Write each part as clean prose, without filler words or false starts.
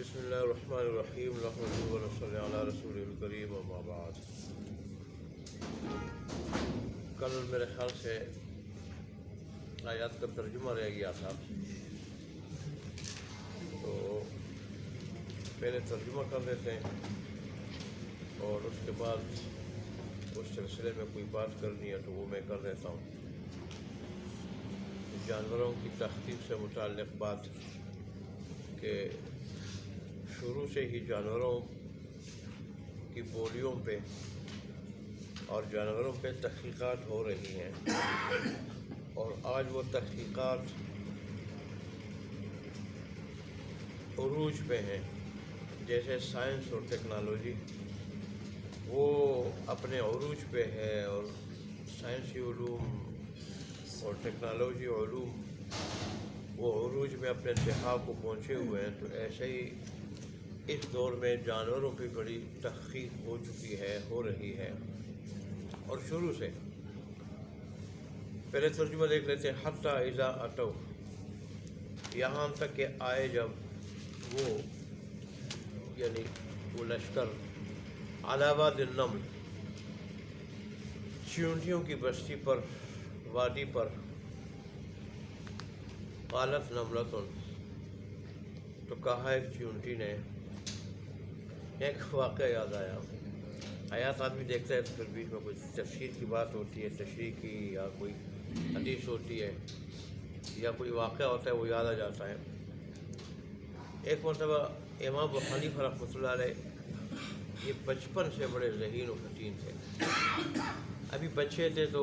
بسم اللہ الرحمن الرحیم نحمدہ و نصلی علی رسول الکریم اما بعد۔ کل میرے خیال سے آیات کا ترجمہ رہ گیا تھا، تو پہلے ترجمہ کر دیتے ہیں اور اس کے بعد اس سلسلے میں کوئی بات کرنی ہے تو وہ میں کر دیتا ہوں۔ جانوروں کی تحقیق سے متعلق بات کہ شروع سے ہی جانوروں کی بولیوں پہ اور جانوروں پہ تحقیقات ہو رہی ہیں، اور آج وہ تحقیقات عروج پہ ہیں۔ جیسے سائنس اور ٹیکنالوجی وہ اپنے عروج پہ ہے، اور سائنسی علوم اور ٹیکنالوجی علوم وہ عروج میں اپنے انتہا کو پہنچے ہوئے ہیں، تو ایسے ہی اس دور میں جانوروں پہ بڑی تحقیق ہو چکی ہے، ہو رہی ہے، اور شروع سے۔ پہلے ترجمہ دیکھ لیتے ہیں۔ حتی اذا اتوا، یہاں تک کہ آئے جب وہ، یعنی وہ لشکر، علی وادی النمل، چیونٹیوں کی بستی پر، وادی پر۔ قالت نملۃ، تو کہا ایک چیونٹی نے۔ ایک واقعہ یاد آیا۔ آیات آدمی دیکھتا ہے تو پھر بیچ میں کوئی تفسیر کی بات ہوتی ہے، تشریح کی، یا کوئی حدیث ہوتی ہے، یا کوئی واقعہ ہوتا ہے، وہ یاد آ جاتا ہے۔ ایک مرتبہ امام ابو حنیفہ رحمۃ اللہ علیہ یہ بچپن سے بڑے ذہین و فطین تھے۔ ابھی بچے تھے تو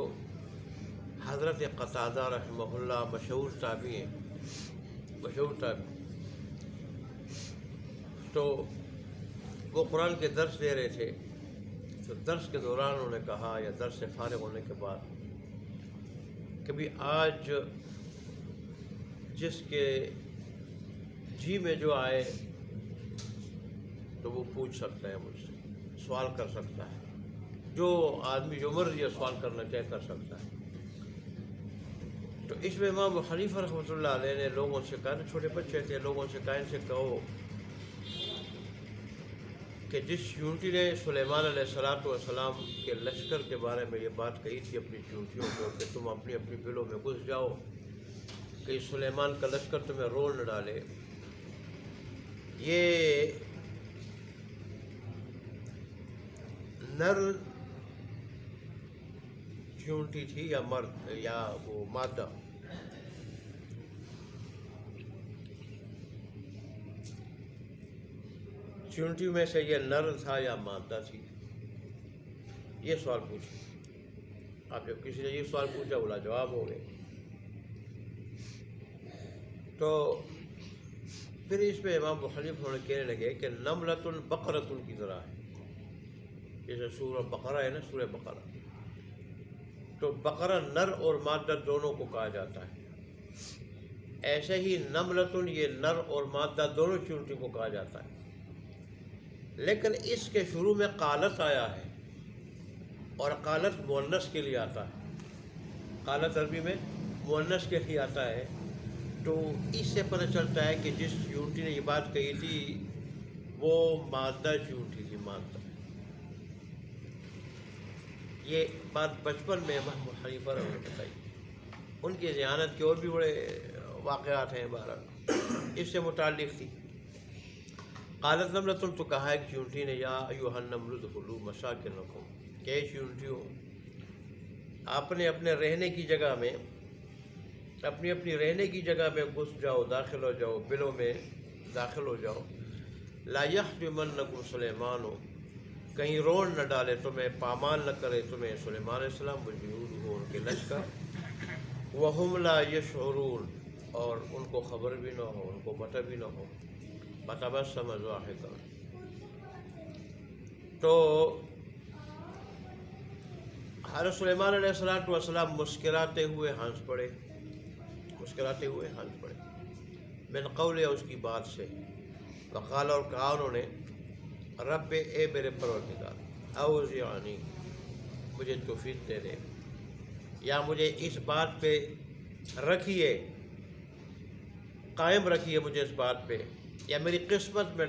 حضرت قتادہ رحمہ اللہ مشہور تابعی ہیں، مشہور تابعی، تو وہ قرآن کے درس دے رہے تھے، تو درس کے دوران انہوں نے کہا، یا درس سے فارغ ہونے کے بعد، کہ بھی آج جس کے جی میں جو آئے تو وہ پوچھ سکتا ہے مجھ سے، سوال کر سکتا ہے، جو آدمی جو مرضی سوال کرنا چاہے کر سکتا ہے۔ تو اس میں امام ابو حنیفہ رحمۃ اللہ علیہ نے لوگوں سے کہا، چھوٹے بچے تھے، لوگوں سے کہا ان سے کہو کہ جس چیونٹی نے سلیمان علیہ السلام کے لشکر کے بارے میں یہ بات کہی تھی اپنی چیونٹیوں کو کہ تم اپنی اپنی بلوں میں گھس جاؤ کہ سلیمان کا لشکر تمہیں رول نہ ڈالے، یہ نر چیونٹی تھی یا مرد یا وہ مادہ؟ چیونٹی میں سے یہ نر تھا یا مادہ تھی؟ یہ سوال پوچھے۔ آپ جب کسی نے یہ سوال پوچھا بولا جواب ہو گئے، تو پھر اس میں امام ابو حنیفہ کہنے لگے کہ نملۃ بقرۃ کی طرح ہے، جیسے سورہ بقرہ ہے نا، سورہ بقرہ، تو بقرہ نر اور مادہ دونوں کو کہا جاتا ہے، ایسے ہی نملۃ یہ نر اور مادہ دونوں چیونٹی کو کہا جاتا ہے، لیکن اس کے شروع میں قالت آیا ہے، اور قالت مؤنث کے لیے آتا ہے، قالت عربی میں مؤنث کے لیے آتا ہے، تو اس سے پتہ چلتا ہے کہ جس چیونٹی نے یہ بات کہی تھی وہ مادہ چیونٹی تھی، مادہ۔ یہ بات بچپن میں امام ابو حنیفہ نے بتائی۔ ان کی ذہانت کے اور بھی بڑے واقعات ہیں، بہرحال اس سے متعلق تھی۔ قالت نملۃ، تو کہا ایک چیونٹی نے، یا ایھا النمل ادخلوا مساکنکم، کہ اے چیونٹیوں، اپنے اپنے رہنے کی جگہ میں، اپنی اپنی رہنے کی جگہ میں گھس جاؤ، داخل ہو جاؤ، بلوں میں داخل ہو جاؤ۔ لا یحطمنکم سلیمان، کہیں روڑ نہ ڈالے تمہیں، پامال نہ کرے تمہیں سلیمان علیہ السلام وجنودہ، ان کے لشکر، وہم لا یشعرون، اور ان کو خبر بھی نہ ہو، ان کو پتہ بھی نہ ہو۔ فتبسم ضاحکا، تو حضرت سلیمان علیہ السلام مسکراتے ہوئے ہنس پڑے، مسکراتے ہوئے ہنس پڑے، من قول، اس کی بات سے، وقال، اور کہا انہوں نے، رب، اے میرے پروردگار، اوزعنی، مجھے توفیق دے دے، یا مجھے اس بات پہ رکھیے، قائم رکھیے مجھے اس بات پہ یا میری قسمت میں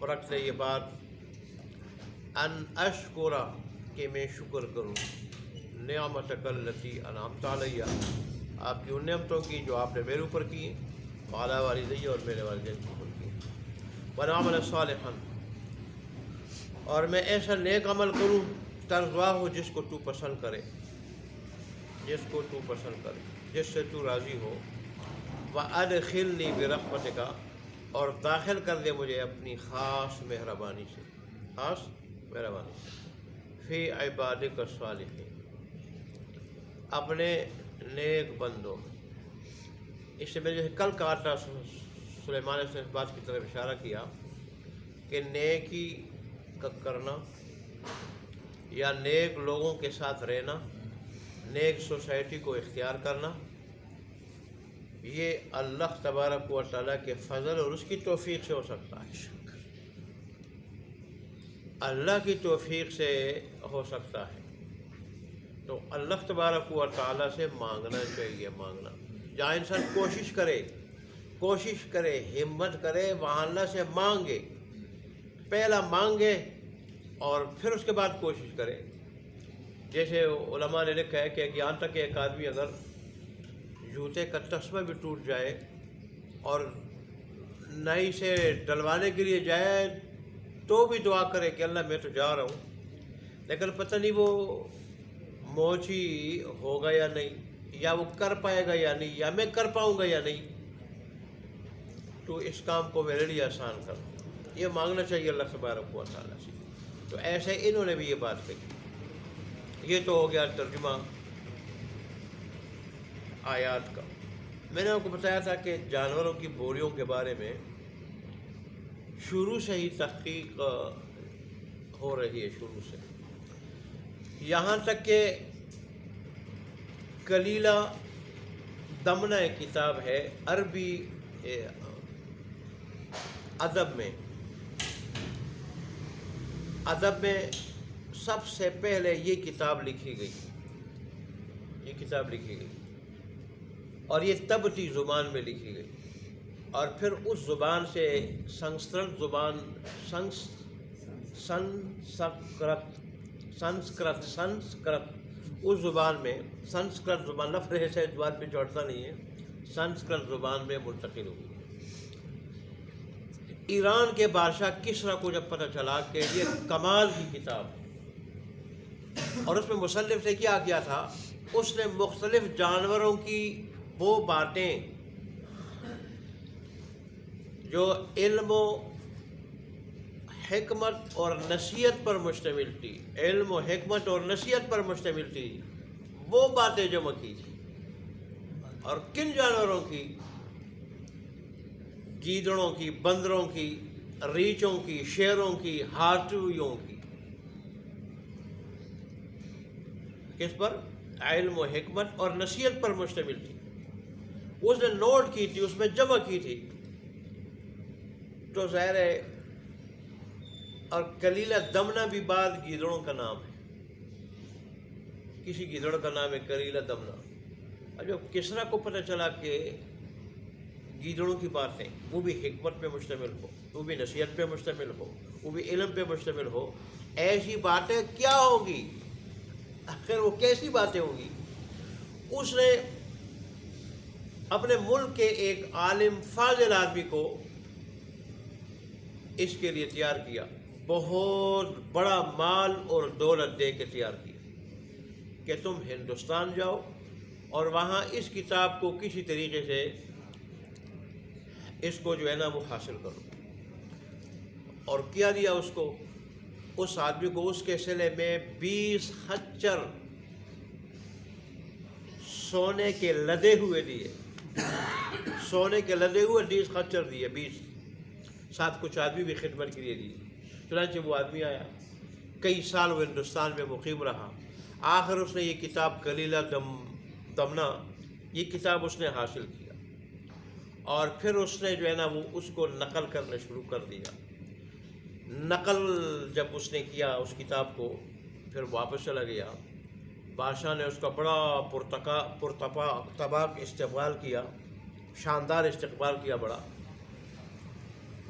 رکھ لے یہ بات، ان اشکرا کہ میں شکر کروں، نعمتک التی انعمت علیہ آپ کی ان نعمتوں کی جو آپ نے میرے اوپر کی ہیں، وعلی والدی اور میرے والدین کے اوپر کی، ونعمل صالحا اور میں ایسا نیک عمل کروں ترضاہ ہو جس کو تو پسند کرے، جس کو تو پسند کرے، جس سے تو راضی ہو، وَأَدْخِلْنِي بِرَحْمَتِكَ اور داخل کر دے مجھے اپنی خاص مہربانی سے، خاص مہربانی سے، فی عبادک الصالحین اپنے نیک بندوں میں۔ اس سے میں جیسے کل کہا تھا، سلیمان نے اس بات کی طرف اشارہ کیا کہ نیکی کا کرنا یا نیک لوگوں کے ساتھ رہنا، نیک سوسائٹی کو اختیار کرنا، یہ اللہ تبارک و تعالیٰ کے فضل اور اس کی توفیق سے ہو سکتا ہے، اللہ کی توفیق سے ہو سکتا ہے۔ تو اللہ تبارک و تعالیٰ سے مانگنا چاہیے، مانگنا جہاں انسان کوشش کرے ہمت کرے وہاں اللہ سے مانگے، پہلا مانگے اور پھر اس کے بعد کوشش کرے۔ جیسے علماء نے لکھا ہے کہ یہاں تک کہ ایک آدمی اگر جوتے کا تسمہ بھی ٹوٹ جائے اور نئی سے ڈلوانے کے لیے جائے تو بھی دعا کرے کہ اللہ میں تو جا رہا ہوں، لیکن پتہ نہیں وہ موچی ہوگا یا نہیں، یا وہ کر پائے گا یا نہیں، یا میں کر پاؤں گا یا نہیں، تو اس کام کو میرے لیے آسان کر، یہ مانگنا چاہیے اللہ تبارک و تعالیٰ سے۔ تو ایسے انہوں نے بھی یہ بات کہی۔ یہ تو ہو گیا ترجمہ آیات کا۔ میں نے آپ کو بتایا تھا کہ جانوروں کی بولیوں کے بارے میں شروع سے ہی تحقیق ہو رہی ہے، شروع سے یہاں تک کہ کلیلہ دمنہ ایک کتاب ہے عربی ادب میں سب سے پہلے یہ کتاب لکھی گئی، اور یہ تبتی زبان میں لکھی گئی، اور پھر اس زبان سے سنسکرت اس زبان میں، سنسکرت زبان لفظ سے زبان پہ چڑھتا نہیں ہے، سنسکرت زبان میں منتقل ہوئی۔ ایران کے بادشاہ کسریٰ کو جب پتہ چلا کہ یہ کمال کی کتاب ہے، اور اس میں مصنف نے کیا کیا تھا، اس نے مختلف جانوروں کی وہ باتیں جو علم و حکمت اور نصیحت پر مشتمل تھی، علم و حکمت اور نصیحت پر مشتمل تھی، وہ باتیں جمع کی تھی۔ اور کن جانوروں کی؟ گیدڑوں کی، بندروں کی، ریچھوں کی، شیروں کی، ہاتھیوں کی۔ کس پر؟ علم و حکمت اور نصیحت پر مشتمل تھی، اس نے نوٹ کی تھی، اس میں جمع کی تھی۔ تو ظاہر ہے، اور کلیلہ دمنہ بھی بعض گیدڑوں کا نام ہے، کسی گیدڑ کا نام ہے کلیلہ دمنہ۔ اور جب کسریٰ کو پتہ چلا کہ گیدڑوں کی باتیں وہ بھی حکمت پہ مشتمل ہو، وہ بھی نصیحت پہ مشتمل ہو، وہ بھی علم پہ مشتمل ہو، ایسی باتیں کیا ہوگی، آخر وہ کیسی باتیں ہوں گی؟ اس نے اپنے ملک کے ایک عالم فاضل آدمی کو اس کے لیے تیار کیا، بہت بڑا مال اور دولت دے کے تیار کیا کہ تم ہندوستان جاؤ اور وہاں اس کتاب کو کسی طریقے سے اس کو جو ہے نا وہ حاصل کرو۔ اور کیا دیا اس کو، اس آدمی کو اس کے سلے میں 20 خچر سونے کے لدے ہوئے دیے، سونے کے لدے ہوئے 20 خچر دیے، 20، ساتھ کچھ آدمی بھی خدمت کے لیے دیے۔ چنانچہ وہ آدمی آیا، کئی سال وہ ہندوستان میں مقیم رہا، آخر اس نے یہ کتاب کلیلہ دمنہ، یہ کتاب اس نے حاصل کیا، اور پھر اس نے جو ہے نا وہ اس کو نقل کرنا شروع کر دیا۔ نقل جب اس نے کیا اس کتاب کو، پھر واپس چلا گیا، بادشاہ نے اس کا بڑا پرتپاک استقبال کیا، شاندار استقبال کیا بڑا،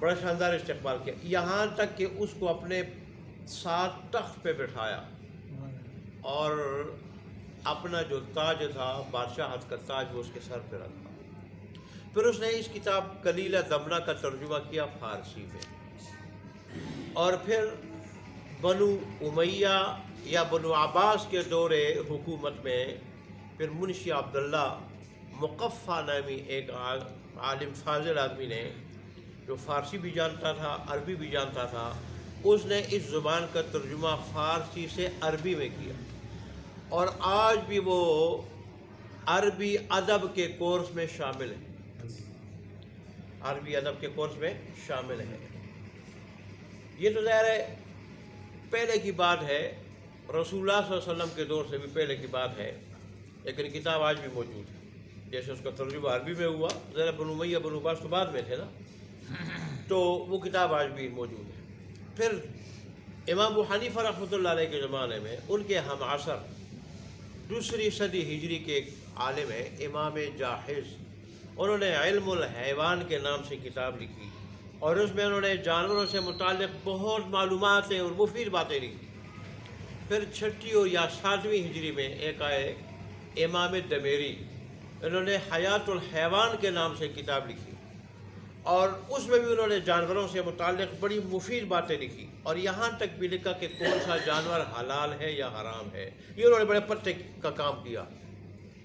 بڑا شاندار استقبال کیا، یہاں تک کہ اس کو اپنے ساتھ تخت پہ بٹھایا اور اپنا جو تاج تھا بادشاہت کا تاج وہ اس کے سر پہ رکھا۔ پھر اس نے اس کتاب کلیلہ دمنہ کا ترجمہ کیا فارسی میں، اور پھر بنو امیہ یا بنو عباس کے دور حکومت میں پھر منشی عبداللہ مقفع نامی ایک عالم فاضل آدمی نے، جو فارسی بھی جانتا تھا عربی بھی جانتا تھا، اس نے اس زبان کا ترجمہ فارسی سے عربی میں کیا، اور آج بھی وہ عربی ادب کے کورس میں شامل ہے، عربی ادب کے کورس میں شامل ہے۔ یہ تو ظاہر ہے پہلے کی بات ہے، رسول اللہ صلی اللہ علیہ وسلم کے دور سے بھی پہلے کی بات ہے، لیکن کتاب آج بھی موجود ہے۔ جیسے اس کا ترجمہ عربی میں ہوا، ذرا بنو امیہ بنو عباس تو بعد میں تھے نا، تو وہ کتاب آج بھی موجود ہے۔ پھر امام ابو حنیفہ رحمۃ اللہ علیہ کے زمانے میں ان کے ہم عصر دوسری صدی ہجری کے ایک عالم ہیں امام جاحظ، انہوں نے علم الحیوان کے نام سے کتاب لکھی، اور اس میں انہوں نے جانوروں سے متعلق بہت معلومات اور مفید باتیں لکھی۔ پھر چھٹی اور یا 7ویں ہجری میں ایک آئے امام دمیری، انہوں نے حیات الحیوان کے نام سے کتاب لکھی، اور اس میں بھی انہوں نے جانوروں سے متعلق بڑی مفید باتیں لکھی، اور یہاں تک بھی لکھا کہ کون سا جانور حلال ہے یا حرام ہے۔ یہ انہوں نے بڑے پتے کا کام کیا،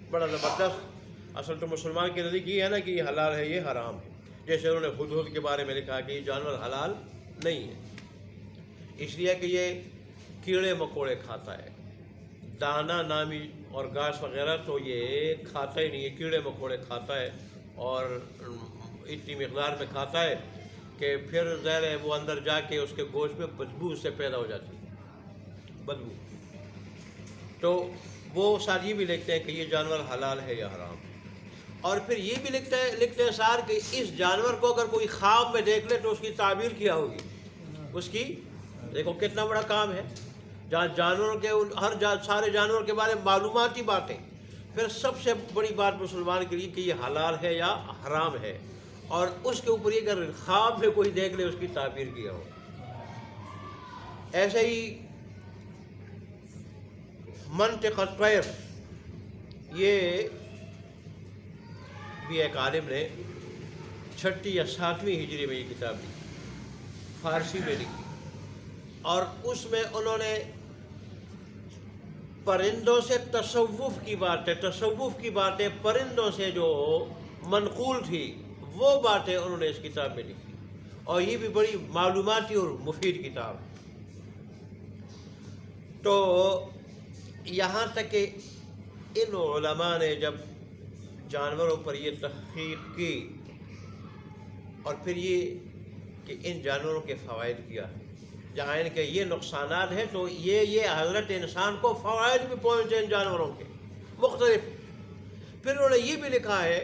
بڑا زبردست۔ اصل تو مسلمان کے نزدیک یہ ہے نا کہ یہ حلال ہے یہ حرام ہے، جیسے انہوں نے ہدہد کے بارے میں لکھا کہ یہ جانور حلال نہیں ہے، اس لیے کہ یہ کیڑے مکوڑے کھاتا ہے، دانا نامی اور گھاس وغیرہ تو یہ کھاتا ہی نہیں ہے، کیڑے مکوڑے کھاتا ہے، اور اتنی مقدار میں کھاتا ہے کہ پھر ظاہر ہے وہ اندر جا کے اس کے گوشت میں بدبو اس سے پیدا ہو جاتی ہے، بدبو۔ تو وہ ساتھ یہ بھی لکھتے ہیں کہ یہ جانور حلال ہے یا حرام ہے، اور پھر یہ بھی لکھتے ہیں سار کہ اس جانور کو اگر کوئی خواب میں دیکھ لے تو اس کی تعبیر کیا ہوگی، اس کی دیکھو کتنا بڑا کام ہے، جہاں جانوروں کے سارے جانوروں کے بارے میں معلوماتی باتیں، پھر سب سے بڑی بات مسلمان کے لیے کہ یہ حلال ہے یا حرام ہے، اور اس کے اوپر یہ اگر خواب میں کوئی دیکھ لے اس کی تعبیر کیا ہو۔ ایسے ہی منطق الطیر، یہ بھی ایک عالم نے 6 یا 7ویں ہجری میں یہ کتاب لکھی، فارسی میں لکھی، اور اس میں انہوں نے پرندوں سے تصوف کی باتیں پرندوں سے جو منقول تھی وہ باتیں انہوں نے اس کتاب میں لکھی، اور یہ بھی بڑی معلوماتی اور مفید کتاب ہے۔ تو یہاں تک کہ ان علماء نے جب جانوروں پر یہ تحقیق کی، اور پھر یہ کہ ان جانوروں کے فوائد کیا ہے، جہاں ان کے یہ نقصانات ہیں تو یہ حضرت انسان کو فوائد بھی پہنچے ان جانوروں کے مختلف۔ پھر انہوں نے یہ بھی لکھا ہے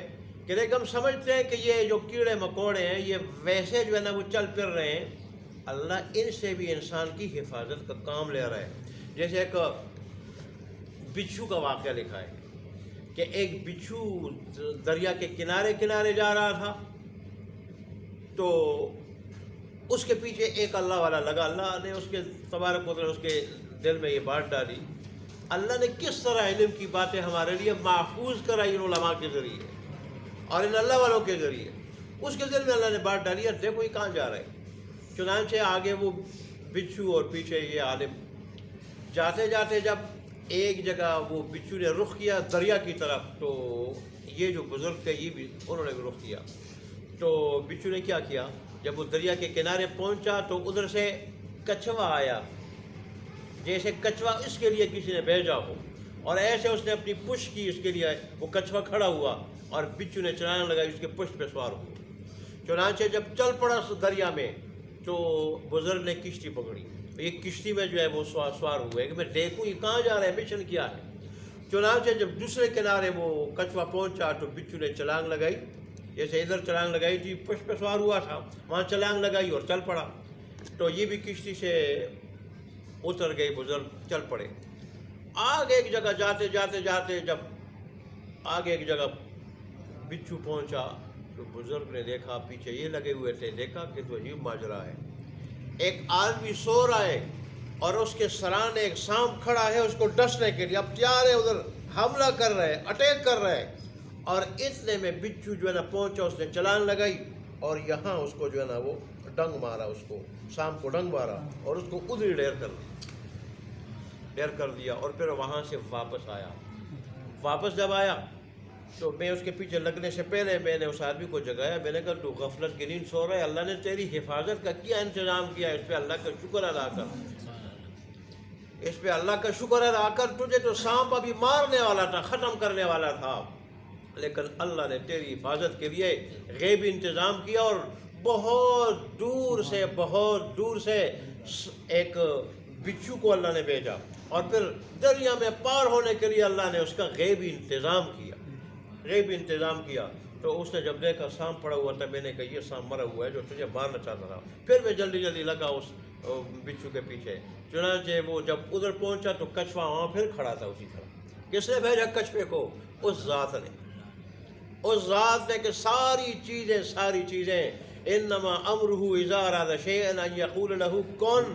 کہ دیکھ ہم سمجھتے ہیں کہ یہ جو کیڑے مکوڑے ہیں یہ ویسے جو ہے نا وہ چل پھر رہے ہیں، اللہ ان سے بھی انسان کی حفاظت کا کام لے رہا ہے۔ جیسے ایک بچھو کا واقعہ لکھا ہے کہ ایک بچھو دریا کے کنارے جا رہا تھا، تو اس کے پیچھے ایک اللہ والا لگا، اللہ نے اس کے تبارک و تعالیٰ اس کے دل میں یہ بات ڈالی، اللہ نے کس طرح علم کی باتیں ہمارے لیے محفوظ کرائی ان علماء کے ذریعے اور ان اللہ والوں کے ذریعے، اس کے دل میں اللہ نے بات ڈالی ہے، دیکھو یہ کہاں جا رہا ہے۔ چنانچہ آگے وہ بچھو اور پیچھے یہ عالم جاتے جاتے جب ایک جگہ وہ بچھو نے رخ کیا دریا کی طرف، تو یہ جو بزرگ تھے یہ بھی انہوں نے بھی رخ کیا، تو بچھو نے کیا کیا، جب وہ دریا کے کنارے پہنچا تو ادھر سے کچھوا آیا، جیسے کچھوا اس کے لیے کسی نے بھیجا ہو، اور ایسے اس نے اپنی پشت کی اس کے لیے، وہ کچھوا کھڑا ہوا اور بچھو نے چلانے لگا اس کے پشت پہ سوار ہوا۔ چنانچہ جب چل پڑا دریا میں تو بزرگ نے کشتی پکڑی، یہ کشتی میں جو ہے وہ سوار ہوئے کہ میں دیکھوں یہ کہاں جا رہا ہے، مشن کیا ہے۔ چنانچہ جب دوسرے کنارے وہ کچھوا پہنچا تو بچھو نے چھلانگ لگائی، جیسے ادھر چھلانگ لگائی تھی پشت پہ سوار ہوا تھا، وہاں چھلانگ لگائی اور چل پڑا، تو یہ بھی کشتی سے اتر گئے، بزرگ چل پڑے۔ آگے ایک جگہ جاتے جب آگے ایک جگہ بچھو پہنچا تو بزرگ نے دیکھا پیچھے یہ لگے ہوئے تھے، دیکھا کہ تو عجیب ماجرا ہے، ایک آدمی سو رہا ہے اور اس کے سرانے ایک سانپ کھڑا ہے اس کو ڈسنے کے لیے، اب تیار ہے ادھر حملہ کر رہے، اٹیک کر رہے، اور اتنے میں بچھو جو ہے نا پہنچا، اس نے چلان لگائی اور یہاں اس کو جو ہے نا وہ ڈنگ مارا، اس کو سانپ کو ڈنگ مارا اور اس کو ادھر ڈیر کر دیا اور پھر وہاں سے واپس آیا۔ واپس جب آیا تو میں اس کے پیچھے لگنے سے پہلے میں نے اس آدمی کو جگایا، میں نے کہا تو غفلت کی نیند سو رہا ہے، اللہ نے تیری حفاظت کا کیا انتظام کیا، اس پہ اللہ کا شکر ادا کر، اس پہ اللہ کا شکر ادا کر، تجھے تو سانپ ابھی مارنے والا تھا، ختم کرنے والا تھا، لیکن اللہ نے تیری حفاظت کے لیے غیبی انتظام کیا اور بہت دور سے ایک بچھو کو اللہ نے بھیجا اور پھر دریا میں پار ہونے کے لیے اللہ نے اس کا غیبی انتظام کیا۔ تو اس نے جب دیکھا سانپ پڑا ہوا تھا، میں نے کہا یہ سانپ مرا ہوا ہے جو تجھے مارنا چاہتا تھا، پھر میں جلدی لگا اس بچھو کے پیچھے، چنانچہ وہ جب ادھر پہنچا تو کچھوا وہاں پھر کھڑا تھا اسی طرح۔ کس نے بھیجا کچھوے کو؟ اس ذات نے کہ ساری چیزیں انما امرہ اذا اراد شیئا ان یقول له کن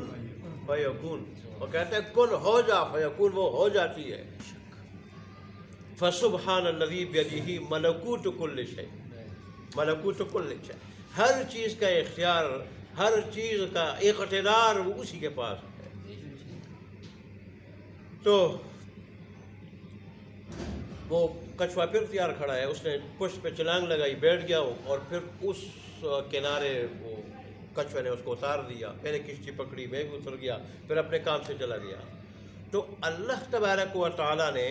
فیکون، وہ کہتے ہیں کن ہو جا فیکون، وہ ہو جاتی ہے۔ فسبحان الذی بیدہ ملکوت کل شیء، ہر چیز کا اختیار، ہر چیز کا اقتدار وہ اسی کے پاس ہے۔ تو وہ کچھوا پھر تیار کھڑا ہے، اس نے پشت پہ چھلانگ لگائی، بیٹھ گیا اور پھر اس کنارے وہ کچھوے نے اس کو اتار دیا، میں نے کشتی پکڑی، میں بھی اتر گیا، پھر اپنے کام سے چلا گیا۔ تو اللہ تبارک و تعالیٰ نے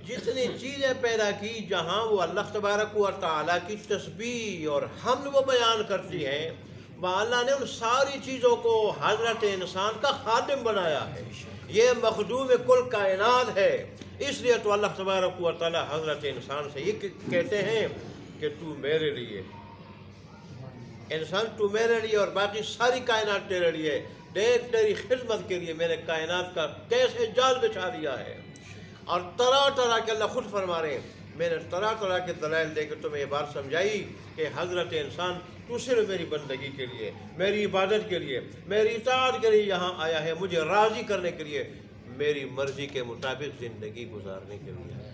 جتنی چیزیں پیدا کی، جہاں وہ اللہ تبارک و تعالیٰ کی تسبیح اور حمد وہ بیان کرتی ہیں، وہاں اللہ نے ان ساری چیزوں کو حضرت انسان کا خادم بنایا ہے، یہ مخدوم کل کائنات ہے۔ اس لیے تو اللہ تبارک و تعالیٰ حضرت انسان سے یہ کہتے ہیں کہ تو میرے لیے، انسان تو میرے لیے اور باقی ساری کائنات تیرے لیے، دیکھ تیری خدمت کے لیے میں نے کائنات کا کیسے جال بچھا دیا ہے۔ اور طرح کے اللہ خود فرما رہے ہیں، میں نے طرح کے دلائل دے کے تمہیں یہ بات سمجھائی کہ حضرت انسان تو صرف میری بندگی کے لیے، میری عبادت کے لیے، میری اطاعت کے لیے یہاں آیا ہے، مجھے راضی کرنے کے لیے، میری مرضی کے مطابق زندگی گزارنے کے لیے۔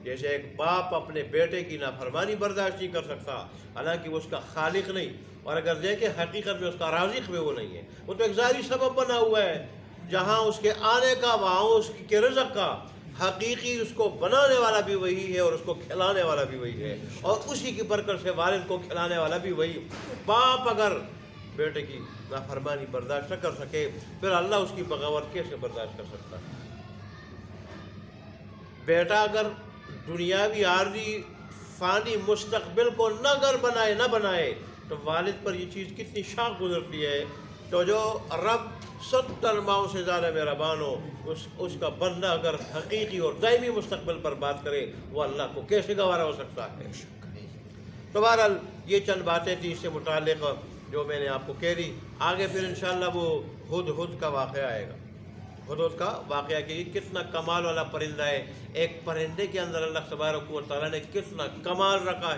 جیسے ایک باپ اپنے بیٹے کی نافرمانی برداشت نہیں کر سکتا، حالانکہ وہ اس کا خالق نہیں، اور اگر دیکھے حقیقت میں اس کا رازق بھی وہ نہیں ہے، وہ تو ایک ظاہری سبب بنا ہوا ہے، جہاں اس کے آنے کا وہاں اس کے رزق کا حقیقی اس کو بنانے والا بھی وہی ہے اور اس کو کھلانے والا بھی وہی ہے، اور اسی کی برکت سے والد کو کھلانے والا بھی وہی۔ باپ اگر بیٹے کی نافرمانی برداشت نہ کر سکے، پھر اللہ اس کی بغاوت کیسے برداشت کر سکتا ہے؟ بیٹا اگر دنیاوی عارضی فانی مستقبل کو نہ گھر بنائے تو والد پر یہ چیز کتنی شاق گزرتی ہے۔ تو جو رب 70 ماہوں سے زیادہ مہربان ہو، اس کا بندہ اگر حقیقی اور دائمی مستقبل پر بات کرے، وہ اللہ کو کیسے گوارا ہو سکتا ہے؟ تو بہرحال یہ چند باتیں تھیں اس سے متعلق جو میں نے آپ کو کہہ دی۔ آگے پھر انشاءاللہ وہ ہدہد کا واقعہ آئے گا، ہدہد کا واقعہ کہ یہ کتنا کمال والا پرندہ ہے، ایک پرندے کے اندر اللہ تبارک و تعالیٰ نے کتنا کمال رکھا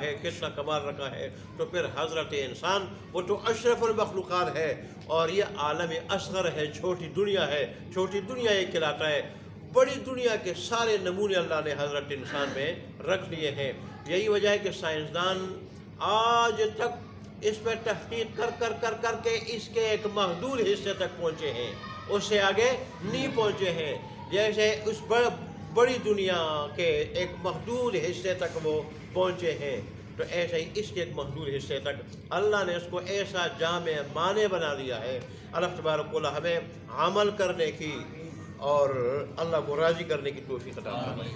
ہے، تو پھر حضرت انسان وہ تو اشرف المخلوقات ہے اور یہ عالم اصغر ہے، چھوٹی دنیا یہ کہلاتا ہے۔ بڑی دنیا کے سارے نمونے اللہ نے حضرت انسان میں رکھ لیے ہیں۔ یہی وجہ ہے کہ سائنسدان آج تک اس پر تحقیق کر کے اس کے ایک محدود حصے تک پہنچے ہیں، اس سے آگے نہیں پہنچے ہیں۔ جیسے اس بڑی دنیا کے ایک محدود حصے تک وہ پہنچے ہیں، تو ایسے ہی اس کے ایک محدود حصے تک اللہ نے اس کو ایسا جامع معنی بنا دیا ہے۔ اللہ تبارک و تعالی ہمیں عمل کرنے کی اور اللہ کو راضی کرنے کی توفیق عطا فرمائے۔